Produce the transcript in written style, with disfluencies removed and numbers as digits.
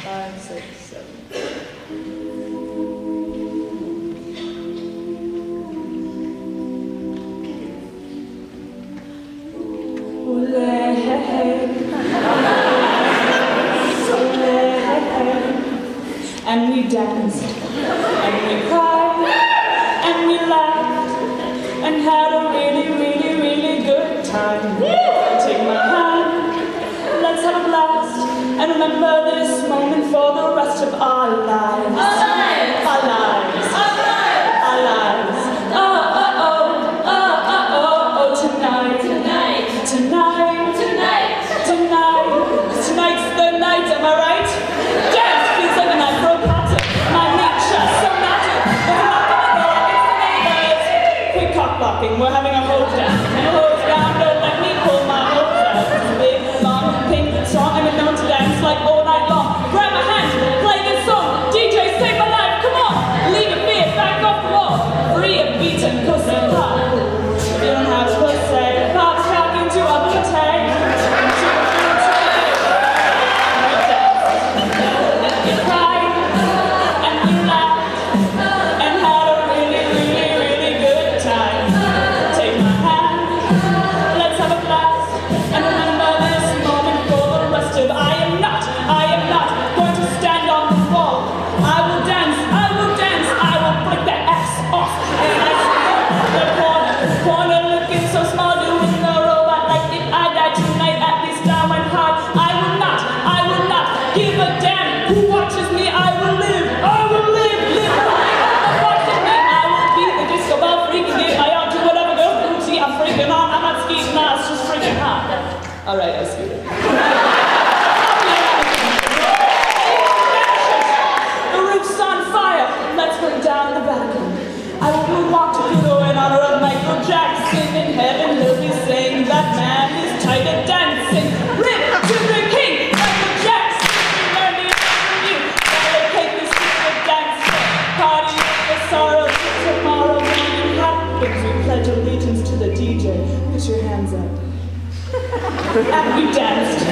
5, 6, 7. And we danced, and we cried, and we laughed, and had a really, really, really good time. Take my hand, let's have a blast, and remember this moment for the rest of our lives. Our lives! Our lives! Our lives! Our lives! Oh, oh, oh, oh, oh, oh, oh, tonight. Tonight. Tonight. Tonight. Tonight. Tonight's the night, am I right? Dance feels like a night for a party. My nature so magic. We're not gonna go, it's the neighbors. Quick cock blocking, we're having a hose down. And hose down, don't let me pull my hose out. It's a big, long, pink song, and we're known to dance like all night long. Grab my hand, play this song. DJ, save my life, come on. Leave it be, back off the wall. Free a beat and pussy pop. You don't have to say, pop's talking to a potato. All right, I see it. The roof's on fire. Let's burn down the Vatican. I will walk to Pluto in honor of Michael Jackson. In heaven, he'll be saying that man is tight at dancing. Rip to the king, Michael Jackson. Learn me from you. Dedicate this to the dance. Party with sorrow till tomorrow morning happens. We pledge allegiance to the DJ. Put your hands up. And we danced.